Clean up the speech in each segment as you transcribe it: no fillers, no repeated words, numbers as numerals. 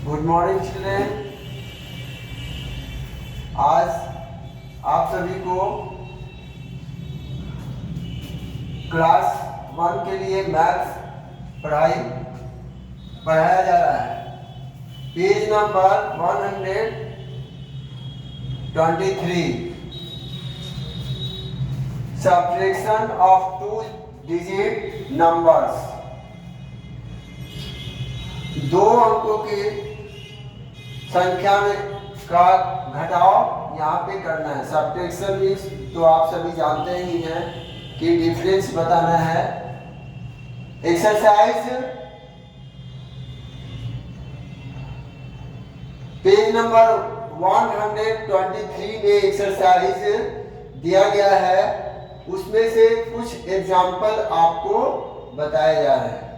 Good morning children. आज आप सभी को क्लास 1 के लिए मैथ्स पढ़ाया जा रहा है। Page number 123, subtraction of 2 digit numbers. दो अंकों की संख्या में का घटाव यहाँ पे करना है। सब्ट्रैक्शन मीन्स तो आप सभी जानते ही हैं कि डिफरेंस बताना है। एक्सरसाइज पेज नंबर 123 में एक्सरसाइज दिया गया है, उसमें से कुछ एग्जाम्पल आपको बताए जा रहे हैं।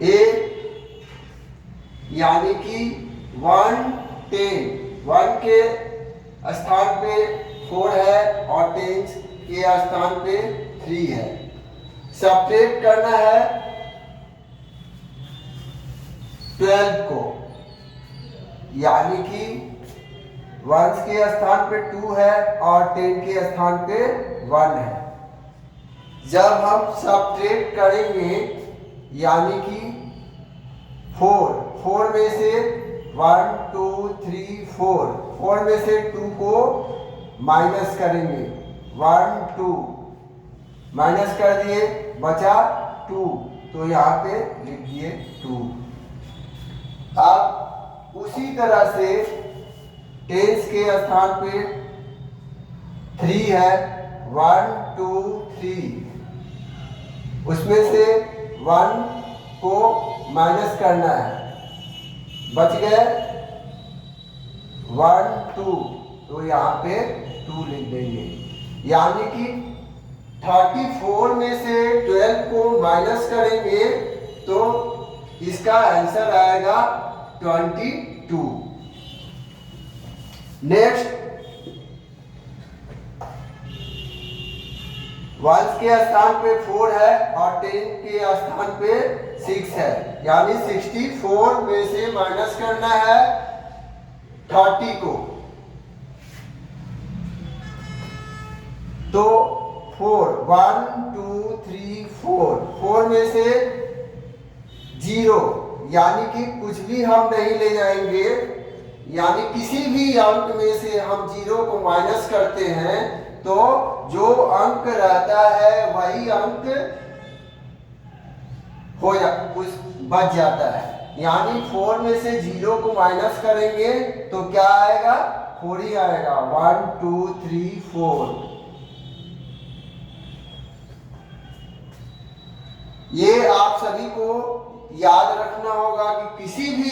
ए यानी कि 110, 1 के स्थान पे 4 है और 10 के स्थान पे 3 है। सब्ट्रैक्ट करना है 12 को, यानी कि 1 के स्थान पे 2 है और 10 के स्थान पे 1 है। जब हम सब्ट्रैक्ट करेंगे यानी कि 4 में से 1 2 3 4 में से 2 को माइनस करेंगे, 1 2 माइनस कर दिए, बचा 2, तो यहाँ पे लिख दिए 2। अब उसी तरह से 10 के स्थान पे 3 है, 1 2 3, उसमें से 1 को माइनस करना है, बच गए 1 2, तो यहाँ पे 2 लिख देंगे। यानी कि 34 में से 12 को माइनस करेंगे तो इसका आंसर आएगा 22। नेक्स्ट 1 के स्थान पे 4 है और 10 के स्थान पे 6 है, यानी 64 में से माइनस करना है 30 को, तो 4 1 2 3 4 में से 0, यानी कि कुछ भी हम नहीं ले जाएंगे, यानी किसी भी अंक में से हम 0 को माइनस करते हैं तो जो अंक रहता है वही अंक बच जाता है। यानी 4 में से 0 को माइनस करेंगे तो क्या आएगा, 4 ही आएगा। 1 2 3 4। ये आप सभी को याद रखना होगा कि किसी भी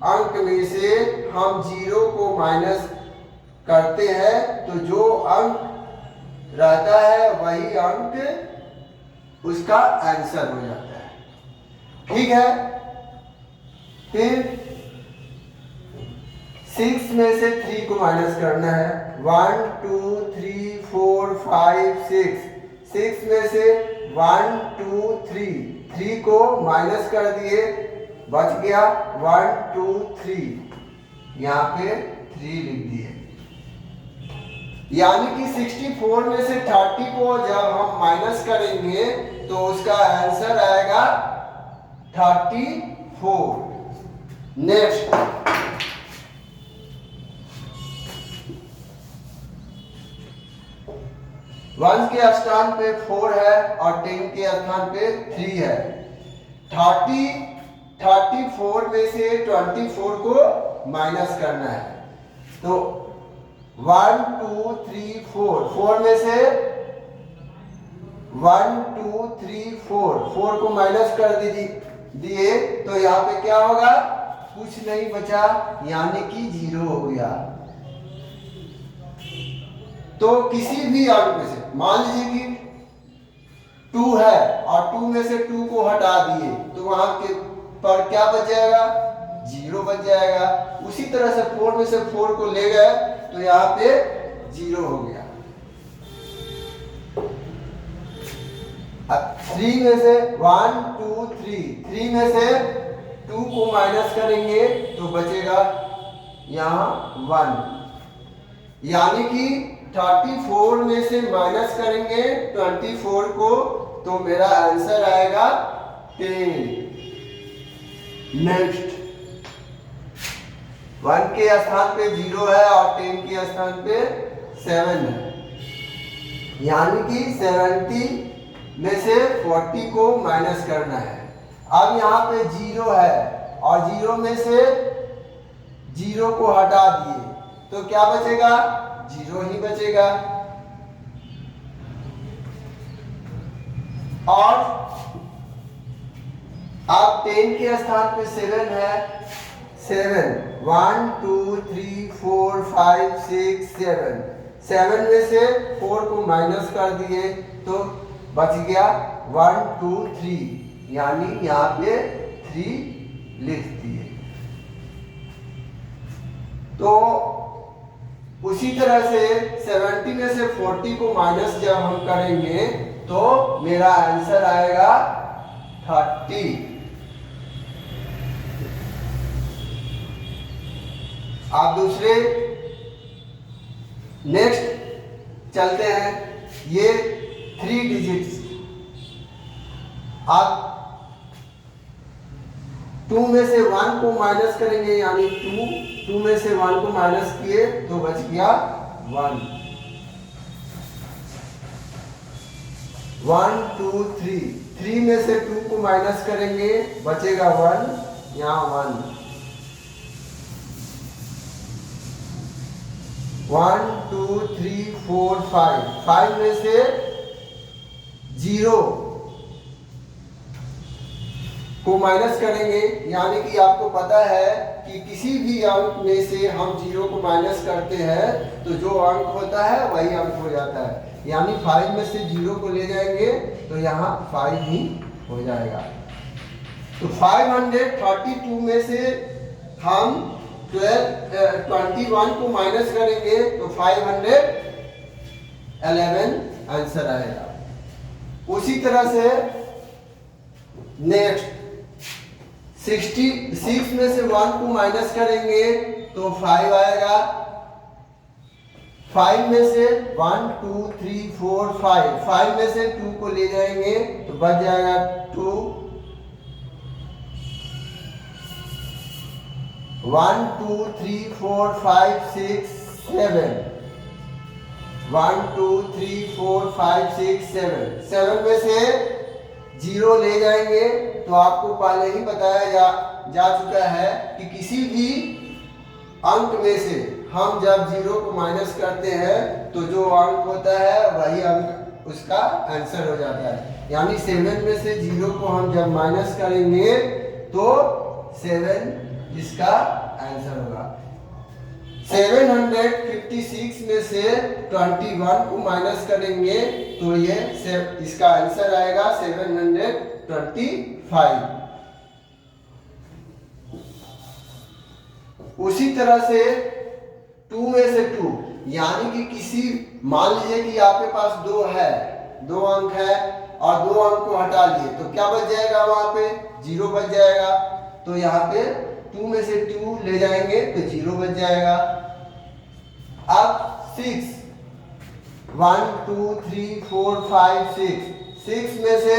अंक में से हम 0 को माइनस करते हैं तो जो अंक रहता है वही अंक उसका आंसर हो जाता है। ठीक है। फिर 6 में से 3 को माइनस करना है, 1 2 3 4 5 6 में से 1 2 3 को माइनस कर दिए, बच गया 1 2 3, यहाँ पे 3 लिख दिए। यानी कि 64 में से 30 को जब हम माइनस करेंगे तो उसका आंसर आएगा 34। नेक्स्ट 1 के स्थान पे 4 है और 10 के स्थान पे 3 है। 34 में से 24 को माइनस करना है, तो 1 2 3 4 में से 1 2 3 4 को माइनस कर दिए तो यहाँ पे क्या होगा, कुछ नहीं बचा, यानी कि 0 हो गया। तो किसी भी अंक में से मान लीजिए कि 2 है और 2 में से 2 को हटा दिए तो वहां के पर क्या बच जाएगा, 0 बच जाएगा। उसी तरह से 4 में से 4 को ले गए तो यहाँ पे 0 हो गया। अब 3 में से 1 2 3 में से 2 को माइनस करेंगे तो बचेगा यहाँ 1, यानी कि 34 में से माइनस करेंगे 24 को तो मेरा आंसर आएगा 10। नेक्स्ट 1 के स्थान पे 0 है और 10 के स्थान पे 7 है, यानी कि 70 में से 40 को माइनस करना है। अब यहाँ पे 0 है और 0 में से 0 को हटा दिए तो क्या बचेगा? 0 ही बचेगा। और अब 10 के स्थान पे 7 है, 7 1 2 3 4 5 6 7, 7 में से 4 को माइनस कर दिए तो बच गया 1 2 3, यानी यहाँ पे 3 लिख दिए। तो उसी तरह से 70 में से 40 को माइनस जब हम करेंगे तो मेरा आंसर आएगा 30। आप दूसरे नेक्स्ट चलते हैं। ये 3 डिजिट्स, आप 2 में से 1 को माइनस करेंगे, यानी 2 में से 1 को माइनस किए तो बच गया 1, 1 2 3, 3 में से 2 को माइनस करेंगे बचेगा 1, यहाँ 1, 1 2 3 4 5, 5 में से 0 को माइनस करेंगे, यानी कि आपको पता है कि किसी भी अंक में से हम 0 को माइनस करते हैं तो जो अंक होता है वही अंक हो जाता है, यानी 5 में से 0 को ले जाएंगे तो यहाँ 5 ही हो जाएगा। तो 532 में से हम 21 को माइनस करेंगे तो 511 आंसर आएगा। उसी तरह से नेक्स्ट 66 में से 1 को माइनस करेंगे तो 5 आएगा, 5 में से 1 2 3 4 5, 5 में से 2 को ले जाएंगे तो बच जाएगा 2, 1 2 3 4 5 6 7, 1 2 3 4 5 6 7, 7 में से 0 ले जाएंगे तो आपको पहले ही बताया जा चुका है कि किसी भी अंक में से हम जब 0 को माइनस करते हैं तो जो अंक होता है वही अंक उसका आंसर हो जाता है, यानी 7 में से 0 को हम जब माइनस करेंगे तो 7 इसका आंसर होगा। 756 में से 21 को माइनस करेंगे तो ये इसका आंसर आएगा 725। उसी तरह से 2 में से 2, यानी कि किसी मान लीजिए कि आपके पास 2 है, 2 अंक है और 2 अंक को हटा लिए तो क्या बच जाएगा? वहां पे 0 बच जाएगा। तो यहाँ पे 2 में से 2 ले जाएंगे तो 0 बच जाएगा। अब 6, 1 2 3 4 5 6, 6 में से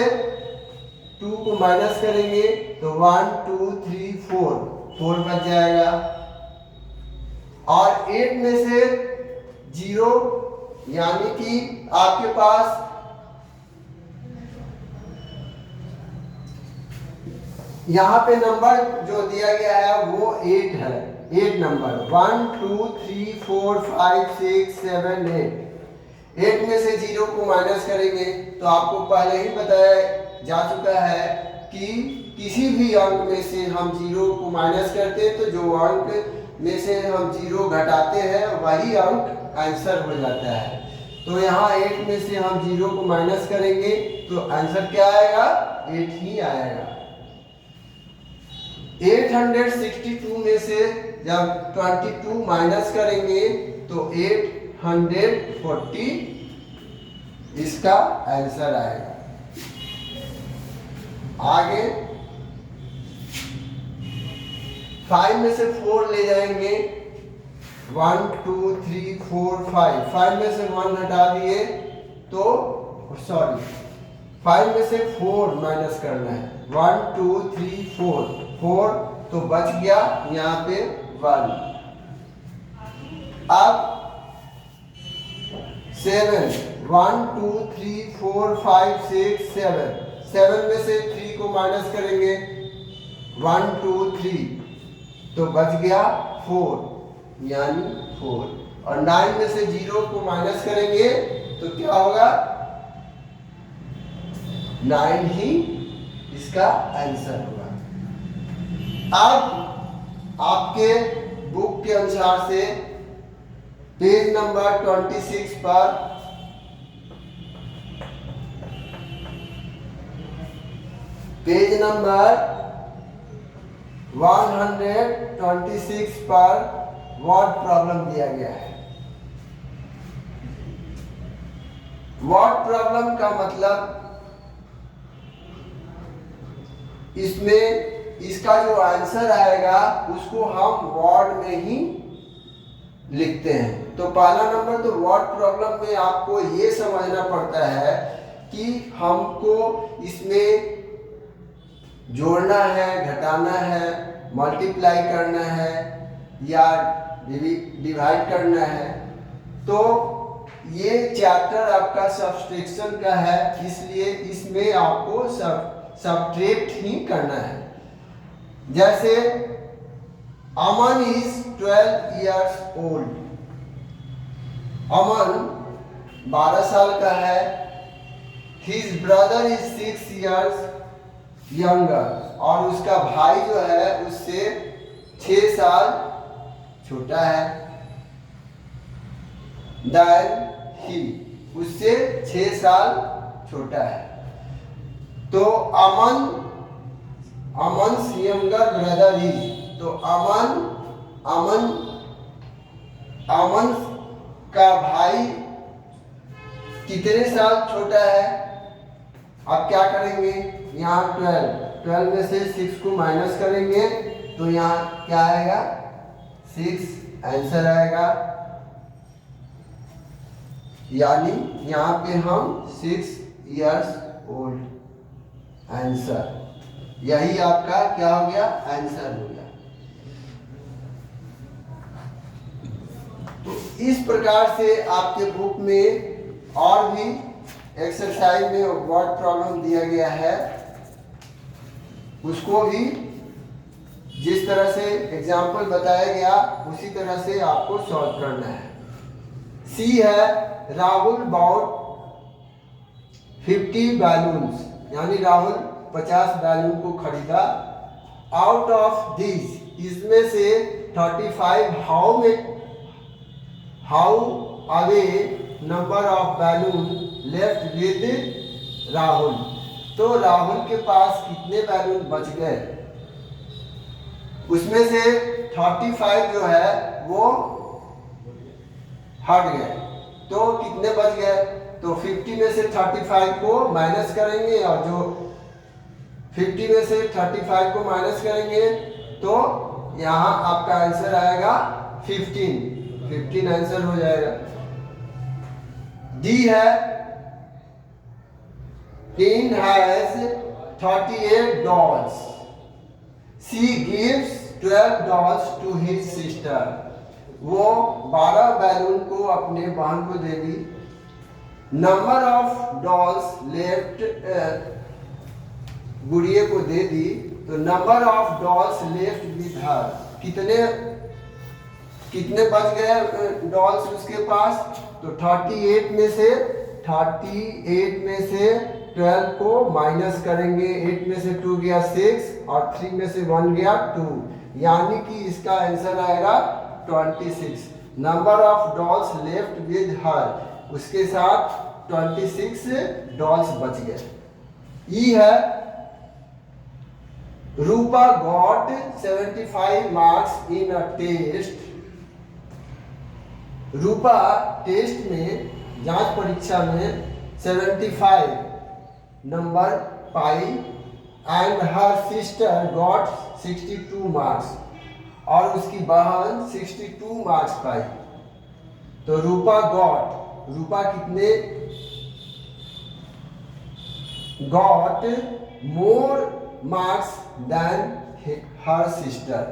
2 को माइनस करेंगे तो 1 2 3 4, 4 बच जाएगा। और 8 में से 0, यानी कि आपके पास यहाँ पे नंबर जो दिया गया है वो 8 है, 8 नंबर 1 2 3 4 5 6 7 8, 8 में से 0 को माइनस करेंगे तो आपको पहले ही बताया जा चुका है कि किसी भी अंक में से हम 0 को माइनस करते हैं तो जो अंक में से हम 0 घटाते हैं वही अंक आंसर हो जाता है। तो यहाँ 8 में से हम 0 को माइनस करेंगे तो आंसर क्या आएगा? 8 ही आएगा। 862 में से जब 22 माइनस करेंगे तो 840 इसका आंसर आएगा। आगे 5 में से 4 ले जाएंगे, 1 2 3 4 5, 5 में से 1 हटा दिए तो सॉरी 5 में से 4 माइनस करना है, 1 2 3 4 तो बच गया यहाँ पे 1। अब 7 1 2 3 4 5 6 7 में से 3 को माइनस करेंगे, 1 2 3 तो बच गया 4 यानी 4। और 9 में से 0 को माइनस करेंगे तो क्या होगा, 9 ही इसका आंसर होगा। अब आपके बुक के अनुसार से पेज नंबर 26 पर पेज नंबर 126 पर वर्ड प्रॉब्लम दिया गया है। वर्ड प्रॉब्लम का मतलब इसमें इसका जो आंसर आएगा उसको हम वर्ड में ही लिखते हैं। तो पहला नंबर तो वर्ड प्रॉब्लम में आपको ये समझना पड़ता है कि हमको इसमें जोड़ना है, घटाना है, मल्टीप्लाई करना है या डिवाइड करना है। तो ये चैप्टर आपका सब्सट्रैक्शन का है, इसलिए इसमें आपको सब्ट्रैक्ट ही करना है। जैसे अमन इज 12 years old, अमन 12 साल का है। His brother is 6 years younger, और उसका भाई जो है उससे 6 साल छोटा है। Then he, उससे 6 साल छोटा है। तो अमन younger brother is, तो अमन का भाई कितने साल छोटा है। अब क्या करेंगे, यहाँ 12 में से 6 को माइनस करेंगे तो यहाँ क्या आएगा, 6 आंसर आएगा। यानी यहाँ पे हम 6 years old आंसर, यही आपका क्या हो गया, आंसर हो गया। तो इस प्रकार से आपके बुक में और भी एक्सरसाइज में वर्ड प्रॉब्लम दिया गया है, उसको भी जिस तरह से एग्जाम्पल बताया गया उसी तरह से आपको सॉल्व करना है। सी है, राहुल बॉट 50 बैलून्स, यानी राहुल 50 बैलून को खरीदा। आउट ऑफ दिस, इसमें से 35 how away number of balloon left with Rahul, तो राहुल के पास कितने बैलून बच गए। उसमें से 35 जो है वो हट गए, तो कितने बच गए, तो 50 में से 35 को माइनस करेंगे, और जो 50 में से 35 को माइनस करेंगे तो यहाँ आपका आंसर आएगा 15 आंसर हो जाएगा। डी है, teen has 38 dolls, she gives 12 dolls to his sister, वो 12 बैलून को अपने बहन को दे दी। नंबर ऑफ डॉल्स लेफ्ट, गुड़िया को दे दी, तो number of dolls left with her, कितने बच गए डॉल्स उसके पास, तो 38 में से 12 को माइनस करेंगे। 8 में से 2 गया 6 और 3 में से 1 गया 2, यानी कि इसका आंसर आएगा 26। Number of dolls left with her, उसके साथ 26 डॉल्स बच गए। ई है, Rupa got 75 marks in a test, Rupa test में, जांच परीक्षा में 75 नंबर पाई, and her sister got 62 marks, और उसकी बहन 62 मार्क्स पाई। तो रूपा कितने got more marks than her sister.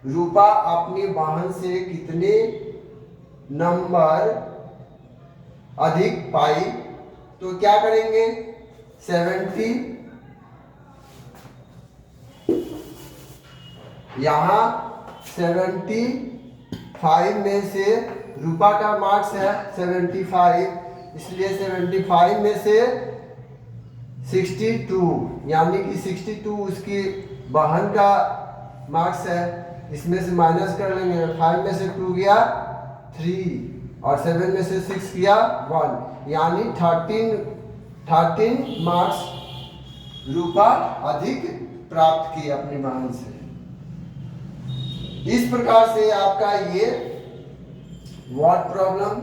Rupa अपनी बहन से कितने नंबर अधिक पाई। तो क्या करेंगे 70, यहाँ 75 में से रूपा का मार्क्स है 75, इसलिए 75 में से 62 यानी कि 62 उसकी बहन का मार्क्स है, इसमें से माइनस कर लेंगे। 5 में से 2 गया 3 और 7 में से 6 किया 1, यानी 13 मार्क्स रूपा अधिक प्राप्त की अपनी बहन से। इस प्रकार से आपका ये वर्ड प्रॉब्लम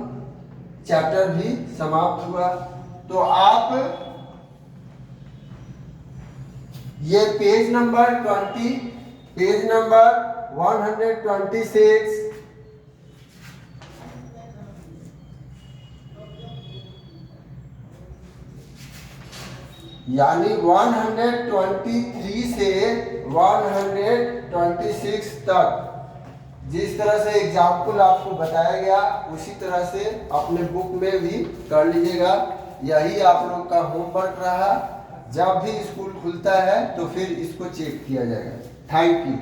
चैप्टर भी समाप्त हुआ। तो आप ये पेज नंबर 20, पेज नंबर 126 यानी 123 से 126 तक जिस तरह से एग्जाम्पल आपको बताया गया उसी तरह से अपने बुक में भी कर लीजिएगा। यही आप लोग का होमवर्क रहा। जब भी स्कूल खुलता है तो फिर इसको चेक किया जाएगा। Thank you.